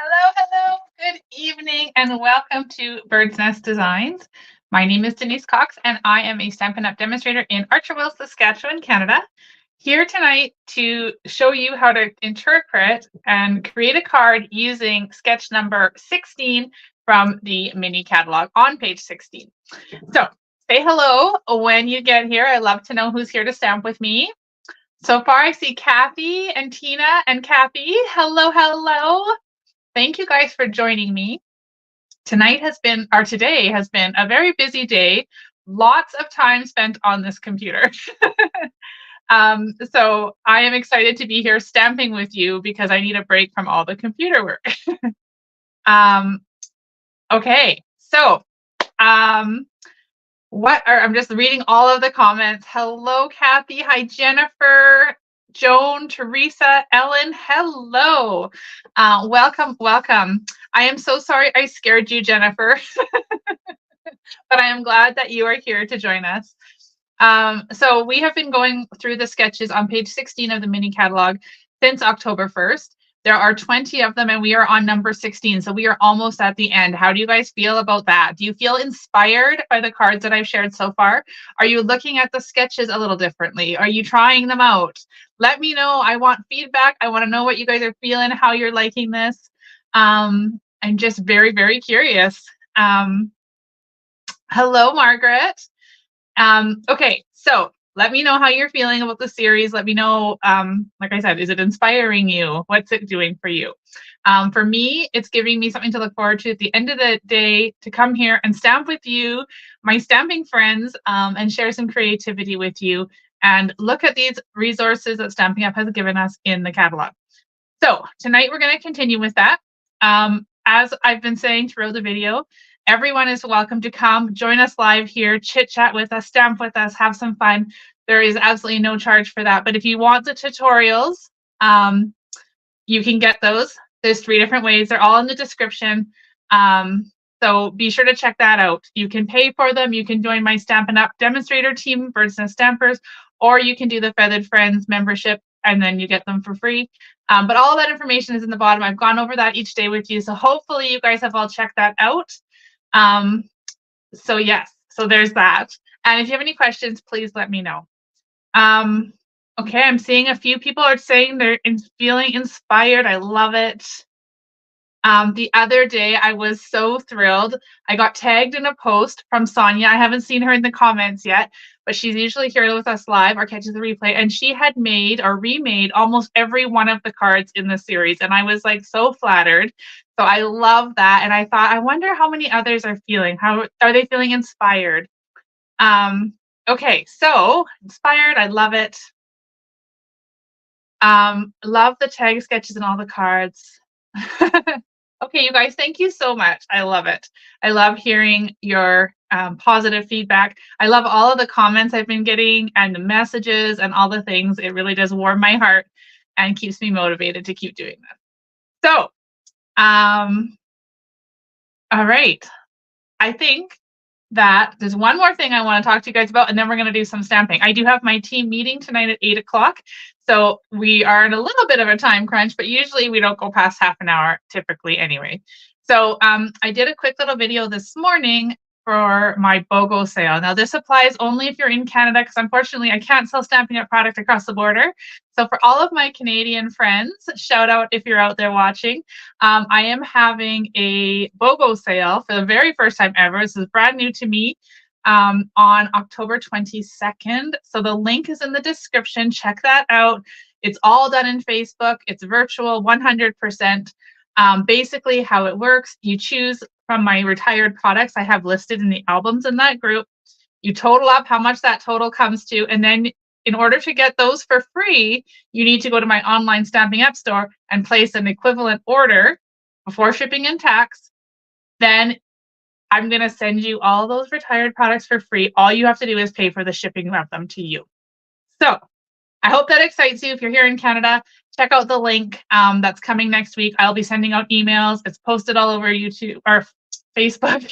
Hello, hello. Good evening and welcome to Bird's Nest Designs. My name is Denise Cox and I am a Stampin' Up! Demonstrator in Archerville, Saskatchewan, Canada. Here tonight to show you how to interpret and create a card using sketch number 16 from the mini catalog on page 16. So say hello when you get here. I love to know who's here to stamp with me. So far I see Kathy and Tina and Kathy. Hello, hello. Thank you guys for joining me. Today has been a very busy day. Lots of time spent on this computer. So I am excited to be here stamping with you because I need a break from all the computer work. Okay, so I'm just reading all of the comments. Hello, Kathy. Hi, Jennifer. Joan, Teresa, Ellen, hello. Welcome, welcome. I am so sorry I scared you, Jennifer, but I am glad that you are here to join us. So we have been going through the sketches on page 16 of the mini catalog since October 1st. There are 20 of them and we are on number 16. So we are almost at the end. How do you guys feel about that? Do you feel inspired by the cards that I've shared so far? Are you looking at the sketches a little differently? Are you trying them out? Let me know. I want feedback. I want to know what you guys are feeling, how you're liking this. I'm just very, very curious. Hello, Margaret. Okay, so let me know how you're feeling about the series. Let me know, like I said, is it inspiring you? What's it doing for you? For me, it's giving me something to look forward to at the end of the day, to come here and stamp with you, my stamping friends, and share some creativity with you and look at these resources that Stampin' Up! Has given us in the catalog. So tonight we're going to continue with that. As I've been saying throughout the video, everyone is welcome to come join us live here, chit chat with us, stamp with us, have some fun. There is absolutely no charge for that. But if you want the tutorials, you can get those. There's 3 different ways. They're all in the description. So be sure to check that out. You can pay for them. You can join my Stampin' Up! Demonstrator team, Bird's Nest Stampers, or you can do the Feathered Friends membership and then you get them for free. But all of that information is in the bottom. I've gone over that each day with you. So hopefully you guys have all checked that out. So yes, so there's that. And if you have any questions, please let me know. Okay, I'm seeing a few people are saying they're feeling inspired. I love it. The other day, I was so thrilled. I got tagged in a post from Sonia. I haven't seen her in the comments yet, but she's usually here with us live or catches the replay. And she had made or remade almost every one of the cards in the series. And I was like so flattered. So I love that. And I thought, I wonder how many others are feeling. How are they feeling inspired? Okay, so inspired. I love it. Love the tag sketches and all the cards. Okay, you guys, thank you so much. I love it. I love hearing your positive feedback. I love all of the comments I've been getting and the messages and all the things. It really does warm my heart and keeps me motivated to keep doing this. So, all right. I think that there's one more thing I want to talk to you guys about, and then we're going to do some stamping. I do have my team meeting tonight at 8 o'clock. So we are in a little bit of a time crunch, but usually we don't go past half an hour typically anyway. So I did a quick little video this morning for my BOGO sale. Now this applies only if you're in Canada, because unfortunately I can't sell Stampin' Up! Product across the border. So for all of my Canadian friends, shout out if you're out there watching. I am having a BOGO sale for the very first time ever. This is brand new to me. On October 22nd. So the link is in the description. Check that out. It's all done in Facebook. It's virtual, 100%. Basically how it works, you choose from my retired products I have listed in the albums in that group. You total up how much that total comes to, and then in order to get those for free, you need to go to my online Stampin' Up! Store and place an equivalent order before shipping and tax. Then I'm going to send you all those retired products for free. All you have to do is pay for the shipping of them to you. So I hope that excites you. If you're here in Canada, check out the link that's coming next week. I'll be sending out emails. It's posted all over YouTube or Facebook.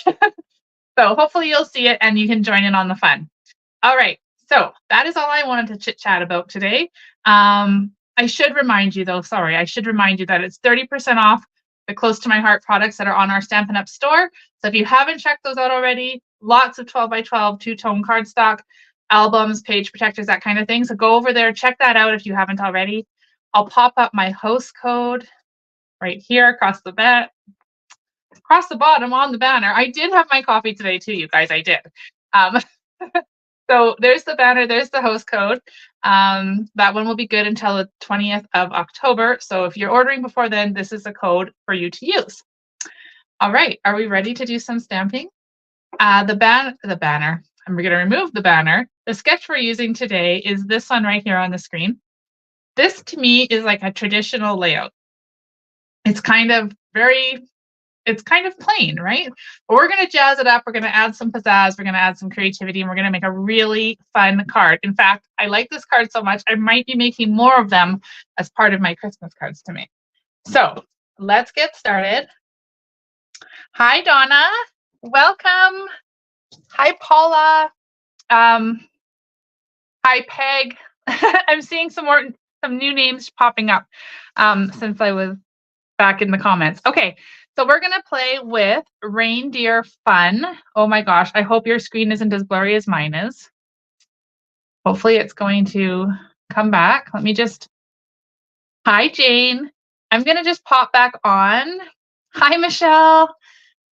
So hopefully you'll see it and you can join in on the fun. All right. So that is all I wanted to chit chat about today. I should remind you though, sorry, I should remind you that it's 30% off the close to my heart products that are on our Stampin' Up store. So if you haven't checked those out already, lots of 12 by 12 two-tone cardstock, albums, page protectors, that kind of thing. So go over there, check that out if you haven't already. I'll pop up my host code right here across the bottom on the banner. I did have my coffee today too, you guys. I did. So there's the banner, there's the host code. That one will be good until the 20th of October. So if you're ordering before then, this is the code for you to use. All right, are we ready to do some stamping? The banner, I'm going to remove the banner. The sketch we're using today is this one right here on the screen. This to me is like a traditional layout. It's kind of plain, right? But we're going to jazz it up. We're going to add some pizzazz. We're going to add some creativity, and we're going to make a really fun card. In fact, I like this card so much, I might be making more of them as part of my Christmas cards to make. So let's get started. Hi, Donna. Welcome. Hi, Paula. Hi, Peg. I'm seeing some new names popping up since I was back in the comments. Okay. So we're going to play with Reindeer Fun. Oh my gosh, I hope your screen isn't as blurry as mine is. Hopefully it's going to come back. Let me just, hi Jane. I'm going to just pop back on. Hi Michelle.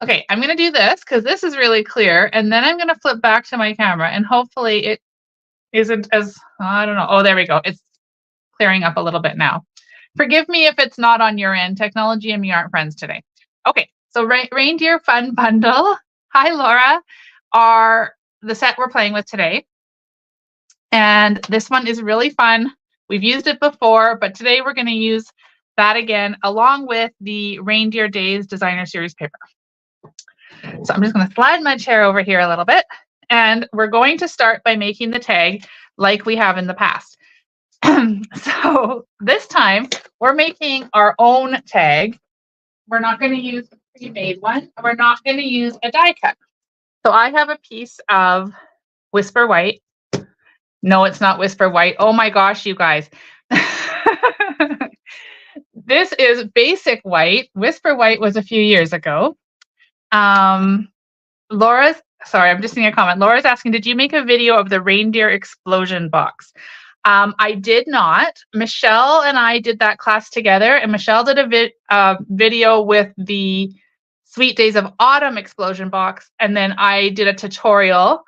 Okay, I'm going to do this because this is really clear. And then I'm going to flip back to my camera and hopefully it isn't as, I don't know. Oh, there we go. It's clearing up a little bit now. Forgive me if it's not on your end. Technology and me aren't friends today. Okay, so Reindeer Fun Bundle, hi Laura, are the set we're playing with today. And this one is really fun. We've used it before, but today we're going to use that again, along with the Reindeer Days Designer Series paper. So I'm just going to slide my chair over here a little bit, and we're going to start by making the tag like we have in the past. So this time we're making our own tag. We're not going to use a pre-made one. We're not going to use a die cut. So I have a piece of Whisper White. No, it's not Whisper White. Oh my gosh, you guys. This is Basic White. Whisper White was a few years ago. Laura's, sorry, I'm just seeing a comment. Laura's asking, did you make a video of the reindeer explosion box? I did not. Michelle and I did that class together, and Michelle did a video with the Sweet Days of Autumn explosion box, and then I did a tutorial,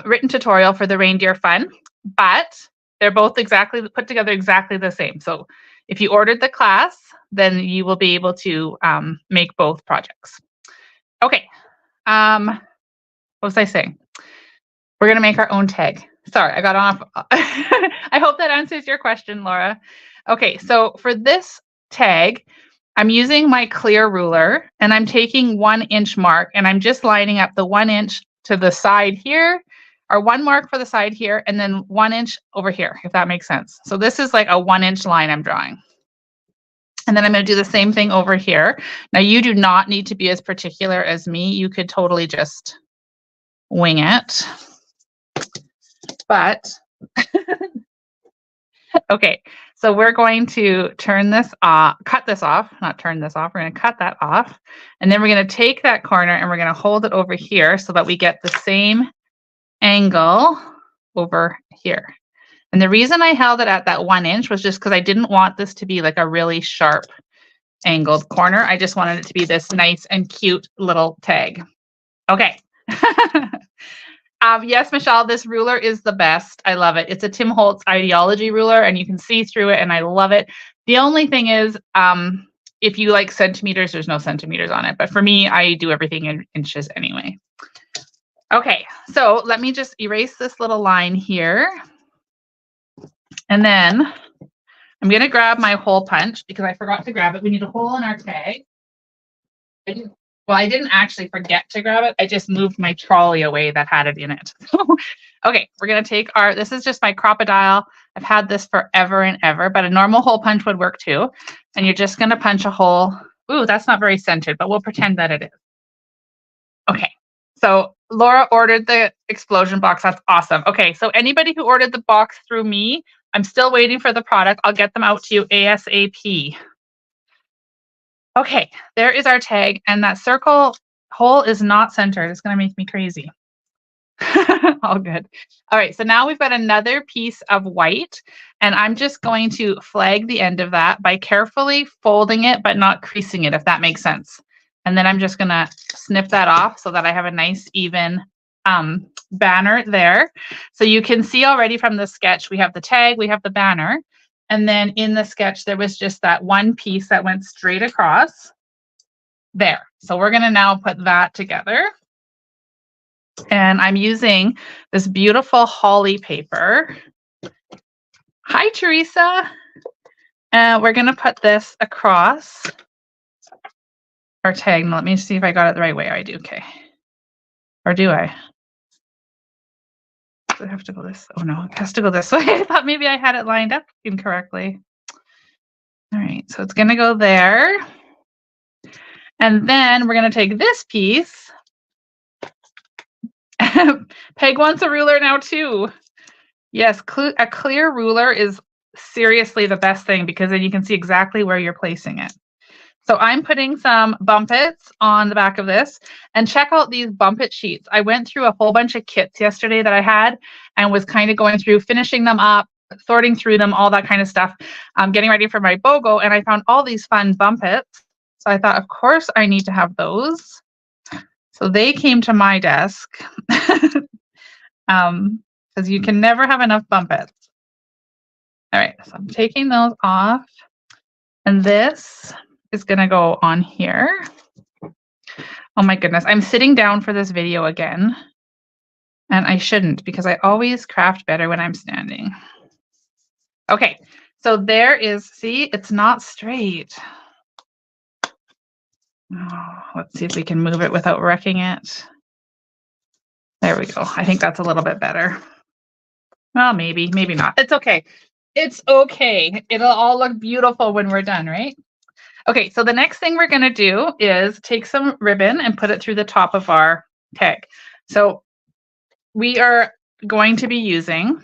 written tutorial for the Reindeer Fun, but they're both put together exactly the same. So if you ordered the class, then you will be able to make both projects. Okay. What was I saying? We're going to make our own tag. Sorry, I got off. I hope that answers your question, Laura. Okay, so for this tag, I'm using my clear ruler and I'm taking 1 inch mark and I'm just lining up the 1 inch to the side here, or 1 mark for the side here, and then 1 inch over here, if that makes sense. So this is like a 1 inch line I'm drawing. And then I'm going to do the same thing over here. Now you do not need to be as particular as me. You could totally just wing it. But okay, so we're going to turn this off, cut this off, not turn this off. We're going to cut that off. And then we're going to take that corner and we're going to hold it over here so that we get the same angle over here. And the reason I held it at that 1 inch was just because I didn't want this to be like a really sharp angled corner. I just wanted it to be this nice and cute little tag. Okay. Yes, Michelle, this ruler is the best. I love it. It's a Tim Holtz ideology ruler and you can see through it and I love it. The only thing is, if you like centimeters, there's no centimeters on it. But for me, I do everything in inches anyway. Okay, so let me just erase this little line here. And then I'm going to grab my hole punch because I forgot to grab it. We need a hole in our tag. I didn't actually forget to grab it. I just moved my trolley away that had it in it. Okay, we're going to take this is just my crocodile. I've had this forever and ever, but a normal hole punch would work too. And you're just going to punch a hole. Ooh, that's not very centered, but we'll pretend that it is. Okay, so Laura ordered the explosion box. That's awesome. Okay, so anybody who ordered the box through me, I'm still waiting for the product. I'll get them out to you ASAP. Okay, there is our tag, and that circle hole is not centered. It's gonna make me crazy. All good. All right, so now we've got another piece of white, and I'm just going to flag the end of that by carefully folding it, but not creasing it, if that makes sense. And then I'm just gonna snip that off so that I have a nice even banner there. So you can see already from the sketch, we have the tag, we have the banner. And then in the sketch, there was just that one piece that went straight across there. So we're gonna now put that together. And I'm using this beautiful holly paper. Hi, Teresa. We're going to put this across our tag. Now, let me see if I got it the right way. I do. Okay. Or do I? Does it have to go this? Oh, no, it has to go this way. I thought maybe I had it lined up incorrectly. All right. So it's going to go there. And then we're going to take this piece. Peg wants a ruler now, too. Yes, a clear ruler is seriously the best thing because then you can see exactly where you're placing it. So I'm putting some bumpets on the back of this, and check out these bumpet sheets. I went through a whole bunch of kits yesterday that I had and was kind of going through, finishing them up, sorting through them, all that kind of stuff, getting ready for my BOGO, and I found all these fun bumpets. So I thought, of course, I need to have those. So they came to my desk because you can never have enough bumpets. All right, so I'm taking those off, and this is going to go on here. Oh my goodness, I'm sitting down for this video again, and I shouldn't because I always craft better when I'm standing. Okay, so there is, see, it's not straight. Oh, let's see if we can move it without wrecking it. There we go. I think that's a little bit better. Well, maybe not. It's okay. It's okay. It'll all look beautiful when we're done, right? Okay, so the next thing we're going to do is take some ribbon and put it through the top of our tag. So we are going to be using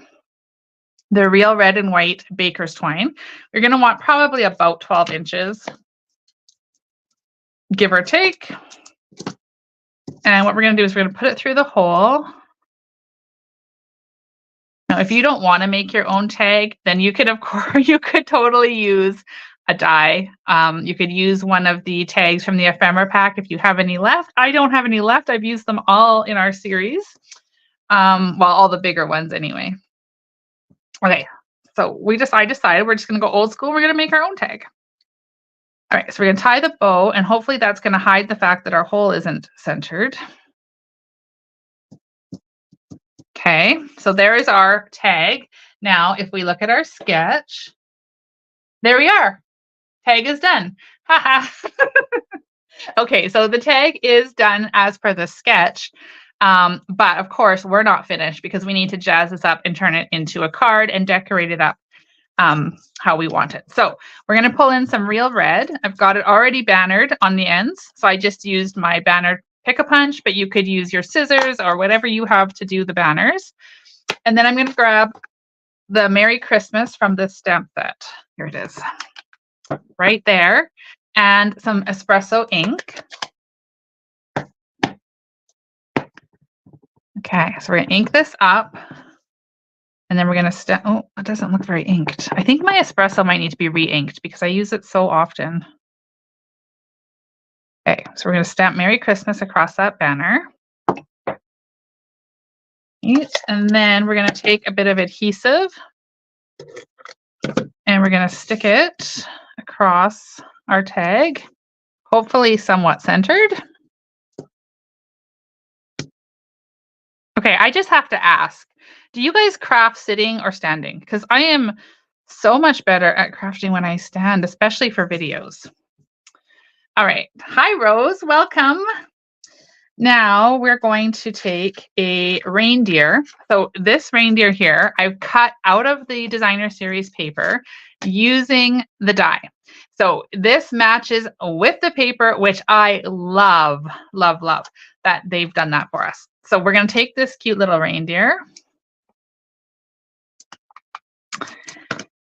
the Real Red and White Baker's Twine. You're going to want probably about 12 inches, give or take. And what we're going to do is we're going to put it through the hole. Now, if you don't want to make your own tag, then you could, of course, you could totally use a die. You could use one of the tags from the ephemera pack if you have any left. I don't have any left. I've used them all in our series. Well, all the bigger ones anyway. Okay, so I decided we're just going to go old school. We're going to make our own tag. All right, so we're going to tie the bow, and hopefully that's going to hide the fact that our hole isn't centered. Okay, so there is our tag. Now, if we look at our sketch, there we are. Tag is done. Haha. Okay, so the tag is done as per the sketch. But of course, we're not finished because we need to jazz this up and turn it into a card and decorate it up how we want it. So we're going to pull in some Real Red. I've got it already bannered on the ends. So I just used my banner pick-a-punch, but you could use your scissors or whatever you have to do the banners. And then I'm going to grab the Merry Christmas from this stamp set. Here it is. Right there. And some espresso ink. Okay, so we're going to ink this up. And then we're going to oh, it doesn't look very inked. I think my espresso might need to be re-inked because I use it so often. Okay, so we're going to stamp Merry Christmas across that banner. And then we're going to take a bit of adhesive and we're going to stick it across our tag, hopefully somewhat centered. Okay, I just have to ask, do you guys craft sitting or standing? Because I am so much better at crafting when I stand, especially for videos. All right. Hi, Rose. Welcome. Now we're going to take a reindeer. So this reindeer here, I've cut out of the designer series paper using the die. So this matches with the paper, which I love, love, love that they've done that for us. So we're going to take this cute little reindeer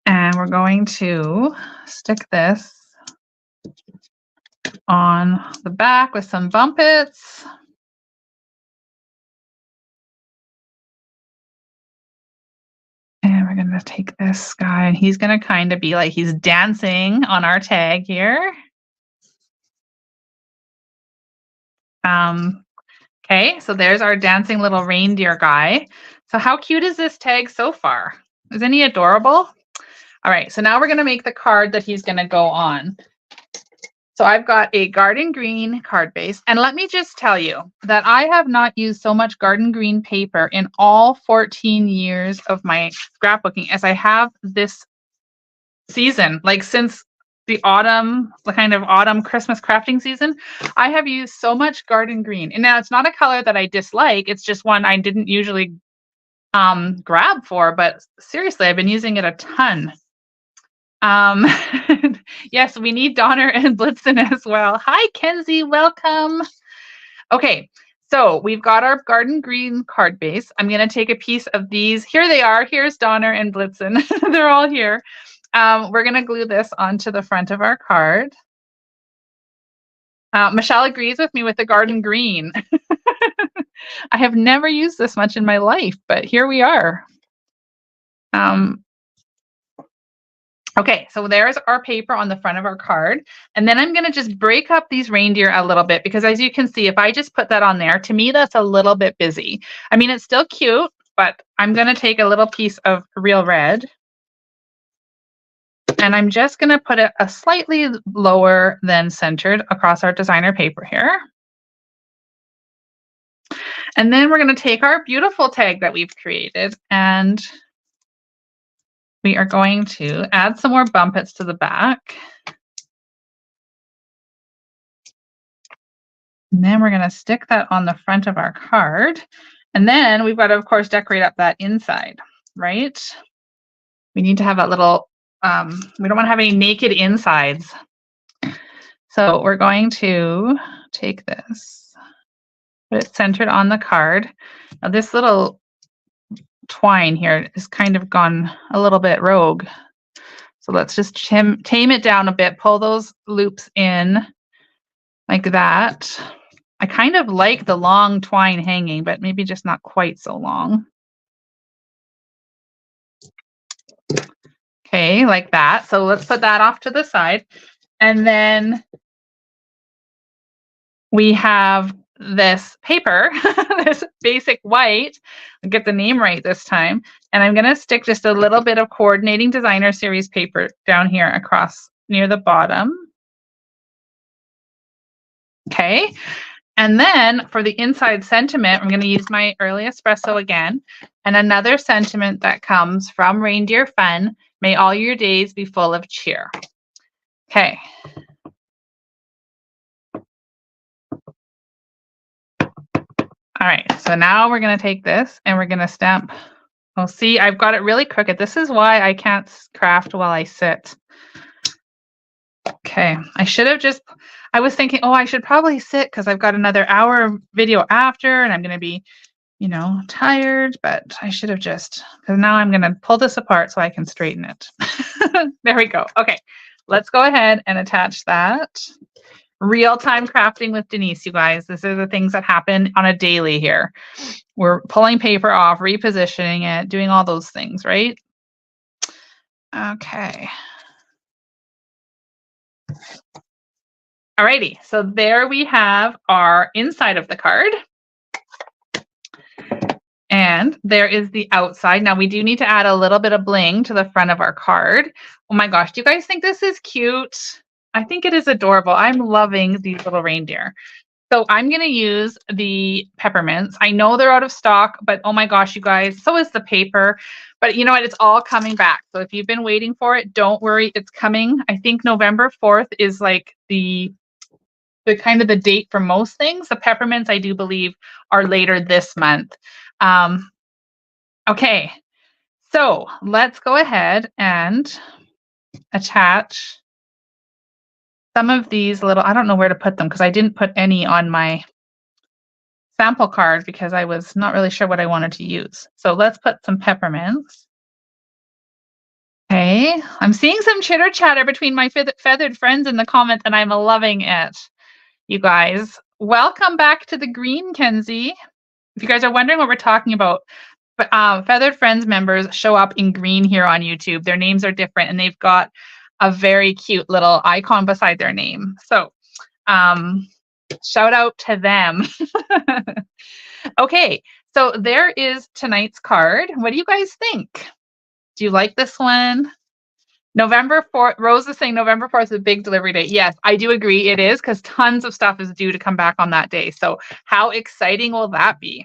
and we're going to stick this on the back with some bumpets. And we're going to take this guy, and he's going to kind of be like he's dancing on our tag here. Okay, so there's our dancing little reindeer guy. So how cute is this tag so far? Isn't he adorable? All right, so now we're going to make the card that he's going to go on. So I've got a garden green card base. And let me just tell you that I have not used so much garden green paper in all 14 years of my scrapbooking as I have this season. Like since the autumn, the kind of autumn Christmas crafting season, I have used so much garden green. And now it's not a color that I dislike. It's just one I didn't usually grab for, but seriously, I've been using it a ton. Yes, we need Donner and Blitzen as well. Hi, Kenzie, welcome. Okay, so we've got our garden green card base. I'm going to take a piece of these. Here they are. Here's Donner and Blitzen. They're all here. We're going to glue this onto the front of our card. Michelle agrees with me with the garden green. I have never used this much in my life, but here we are. Okay, so there's our paper on the front of our card. And then I'm going to just break up these reindeer a little bit because as you can see, if I just put that on there, to me, that's a little bit busy. I mean, it's still cute, but I'm going to take a little piece of real red. And I'm just going to put it a slightly lower than centered across our designer paper here. And then we're going to take our beautiful tag that we've created and we are going to add some more bumpets to the back. And then we're going to stick that on the front of our card. And then we've got to, of course, decorate up that inside, right? We need to have that little, we don't want to have any naked insides. So we're going to take this, put it centered on the card. Now this little twine here is kind of gone a little bit rogue. So let's just tame it down a bit, pull those loops in like that. I kind of like the long twine hanging, but maybe just not quite so long. Okay, like that. So let's put that off to the side. And then we have this paper, this basic white. I'll get the name right this time. And I'm going to stick just a little bit of coordinating designer series paper down here across near the bottom. Okay. And then for the inside sentiment, I'm going to use my early espresso again. And another sentiment that comes from Reindeer Fun, may all your days be full of cheer. Okay. All right, so now we're going to take this and we're going to stamp. Oh, see, I've got it really crooked. This is why I can't craft while I sit. Okay, I should have just, I was thinking, oh, I should probably sit because I've got another hour video after and I'm going to be, you know, tired, but I should have just, because now I'm going to pull this apart so I can straighten it. There we go. Okay, let's go ahead and attach that. Real-time crafting with Denise, you guys. This are the things that happen on a daily here. We're pulling paper off, repositioning it, doing all those things, right? Okay. Alrighty, so there we have our inside of the card. And there is the outside. Now we do need to add a little bit of bling to the front of our card. Oh my gosh, do you guys think this is cute? I think it is adorable. I'm loving these little reindeer. So I'm going to use the peppermints. I know they're out of stock, but oh my gosh, you guys, so is the paper. But you know what? It's all coming back. So if you've been waiting for it, don't worry. It's coming. I think November 4th is like the kind of the date for most things. The peppermints, I do believe, are later this month. Okay, so let's go ahead and attach some of these little, I don't know where to put them because I didn't put any on my sample card because I was not really sure what I wanted to use. So let's put some peppermints. Okay, I'm seeing some chitter chatter between my feathered friends in the comments and I'm loving it. you guys. Welcome back to the green, Kenzie. If you guys are wondering what we're talking about, but Feathered Friends members show up in green here on YouTube. Their names are different, and they've got a very cute little icon beside their name. So shout out to them. Okay, so there is tonight's card. What do you guys think? Do you like this one? November 4th, Rose is saying November 4th is a big delivery date. Yes, I do agree it is, because tons of stuff is due to come back on that day. So how exciting will that be?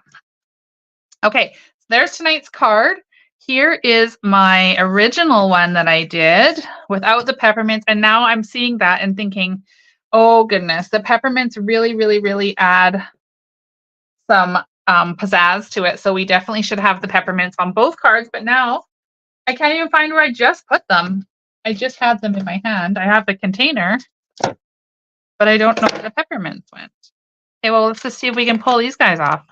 Okay, there's tonight's card. Here is my original one that I did without the peppermints. And now I'm seeing that and thinking, oh goodness, the peppermints really, really, really add some pizzazz to it. So we definitely should have the peppermints on both cards. But now I can't even find where I just put them. I just had them in my hand. I have the container, but I don't know where the peppermints went. Okay, well, let's just see if we can pull these guys off.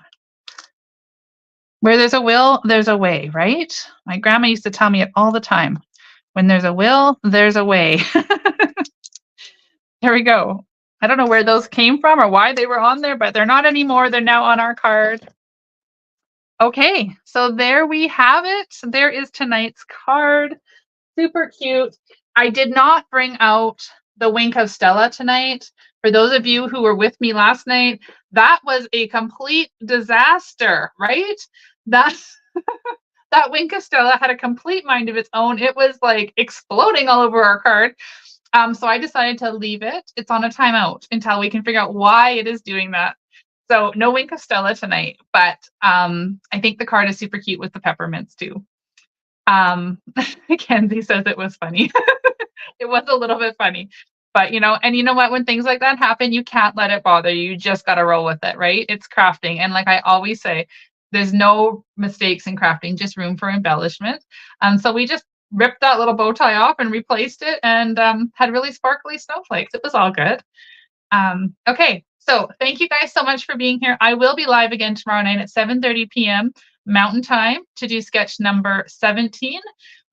Where there's a will, there's a way, right? My grandma used to tell me it all the time. When there's a will, there's a way. There we go. I don't know where those came from or why they were on there, but they're not anymore. They're now on our card. Okay, so there we have it. There is tonight's card. Super cute. I did not bring out the Wink of Stella tonight. For those of you who were with me last night, that was a complete disaster, right? That that Wink of Stella had a complete mind of its own. It was like exploding all over our card. So I decided to leave it. It's on a timeout until we can figure out why it is doing that. So no Wink of Stella tonight, but I think the card is super cute with the peppermints too. Kenzie says it was funny. It was a little bit funny, but you know what, when things like that happen, you can't let it bother you. You just got to roll with it, right? It's crafting. And like I always say, there's no mistakes in crafting, just room for embellishment. So we just ripped that little bow tie off and replaced it, and had really sparkly snowflakes. It was all good. Okay, so thank you guys so much for being here. I will be live again tomorrow night at 7:30 p.m. Mountain Time to do sketch number 17.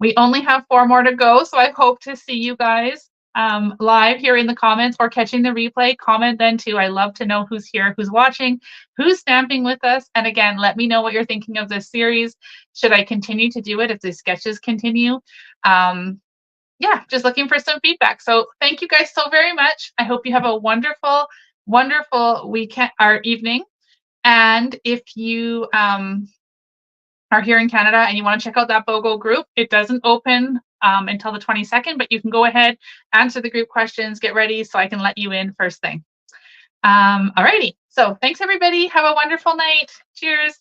We only have 4 more to go, so I hope to see you guys live here in the comments or catching the replay. Comment then too. I love to know who's here, who's watching, who's stamping with us. And again, let me know what you're thinking of this series. Should I continue to do it if the sketches continue? Yeah, just looking for some feedback. So thank you guys so very much. I hope you have a wonderful, wonderful weekend or evening. And if you are here in Canada and you want to check out that BOGO group, it doesn't open until the 22nd, but you can go ahead, answer the group questions, get ready so I can let you in first thing. Alrighty, so thanks everybody. Have a wonderful night. Cheers.